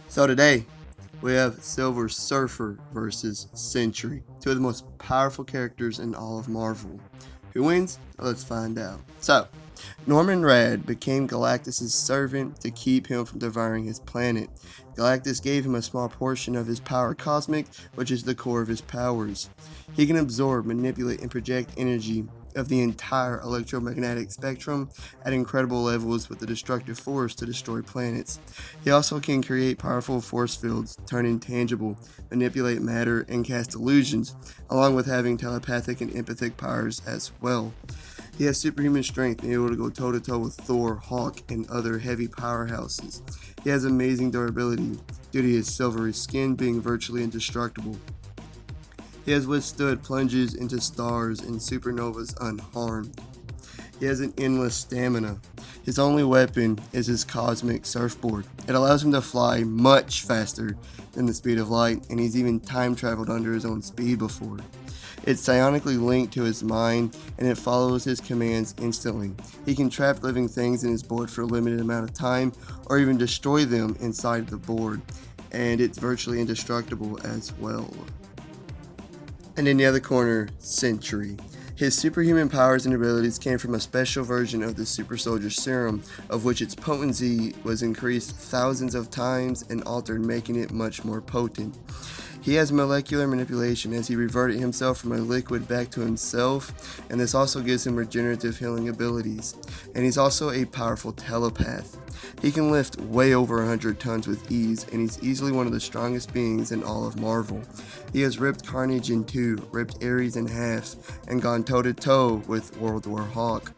So today we have Silver Surfer versus Sentry, two of the most powerful characters in all of Marvel. Who wins? Let's find out. So, Norman Rad became Galactus' servant to keep him from devouring his planet. Galactus gave him a small portion of his power cosmic, which is the core of his powers. He can absorb, manipulate, and project energy of the entire electromagnetic spectrum at incredible levels with the destructive force to destroy planets. He also can create powerful force fields, turn intangible, manipulate matter, and cast illusions, along with having telepathic and empathic powers as well. He has superhuman strength and able to go toe to toe with Thor, Hulk, and other heavy powerhouses. He has amazing durability due to his silvery skin being virtually indestructible. He has withstood plunges into stars and supernovas unharmed. He has an endless stamina. His only weapon is his cosmic surfboard. It allows him to fly much faster than the speed of light, and he's even time traveled under his own speed before. It's psionically linked to his mind, and it follows his commands instantly. He can trap living things in his board for a limited amount of time, or even destroy them inside the board, and it's virtually indestructible as well. And in the other corner, Sentry. His superhuman powers and abilities came from a special version of the Super Soldier Serum, of which its potency was increased thousands of times and altered, making it much more potent. He has molecular manipulation as he reverted himself from a liquid back to himself, and this also gives him regenerative healing abilities. And he's also a powerful telepath. He can lift way over 100 tons with ease, and he's easily one of the strongest beings in all of Marvel. He has ripped Carnage in two, ripped Ares in half, and gone toe to toe with World War Hulk.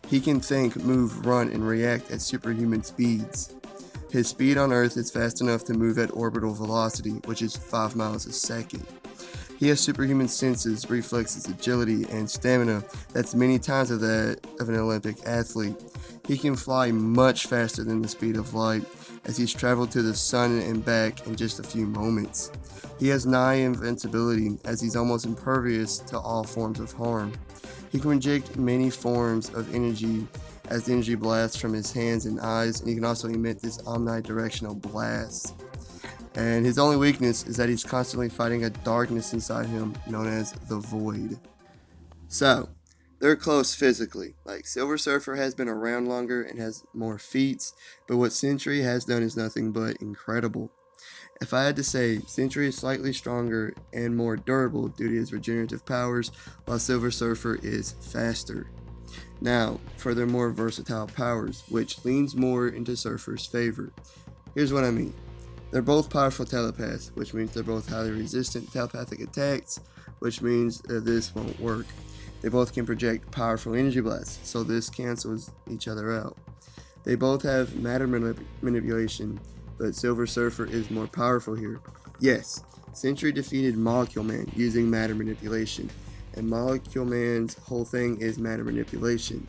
He can think, move, run, and react at superhuman speeds. His speed on Earth is fast enough to move at orbital velocity, which is 5 miles a second. He has superhuman senses, reflexes, agility, and stamina that's many times of that of an Olympic athlete. He can fly much faster than the speed of light, as he's traveled to the sun and back in just a few moments. He has nigh invincibility, as he's almost impervious to all forms of harm. He can project many forms of energy as the energy blasts from his hands and eyes, and he can also emit this omnidirectional blast. And his only weakness is that he's constantly fighting a darkness inside him known as the Void. So, they're close physically. Like, Silver Surfer has been around longer and has more feats, but what Sentry has done is nothing but incredible. If I had to say, Sentry is slightly stronger and more durable due to his regenerative powers, while Silver Surfer is faster. Now, for their more versatile powers, which leans more into Surfer's favor. Here's what I mean. They're both powerful telepaths, which means they're both highly resistant to telepathic attacks, which means this won't work. They both can project powerful energy blasts, so this cancels each other out. They both have matter manipulation, but Silver Surfer is more powerful here. Yes, Sentry defeated Molecule Man using matter manipulation, and Molecule Man's whole thing is matter manipulation.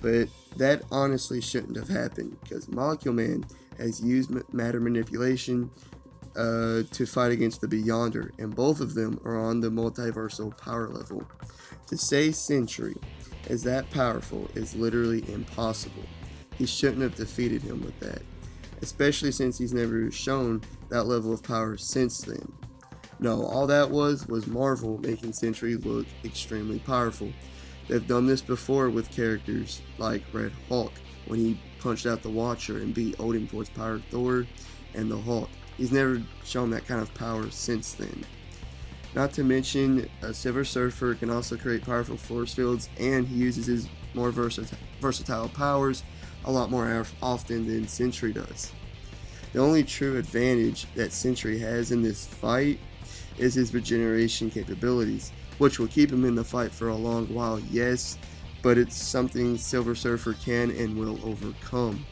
But that honestly shouldn't have happened, because Molecule Man has used matter manipulation to fight against the Beyonder, and both of them are on the multiversal power level. To say Sentry is that powerful is literally impossible. He shouldn't have defeated him with that, especially since he's never shown that level of power since then. No, all that was Marvel making Sentry look extremely powerful. They've done this before with characters like Red Hulk, when he punched out the Watcher and beat Odin Force powered Thor and the Hulk. He's never shown that kind of power since then. Not to mention, Silver Surfer can also create powerful force fields, and he uses his more versatile powers a lot more often than Sentry does. The only true advantage that Sentry has in this fight is his regeneration capabilities, which will keep him in the fight for a long while, yes, but it's something Silver Surfer can and will overcome.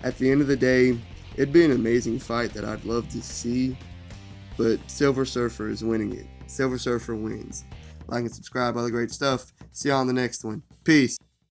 At the end of the day, it'd be an amazing fight that I'd love to see, but Silver Surfer is winning it. Silver Surfer wins. Like and subscribe, other great stuff. See you on the next one. Peace.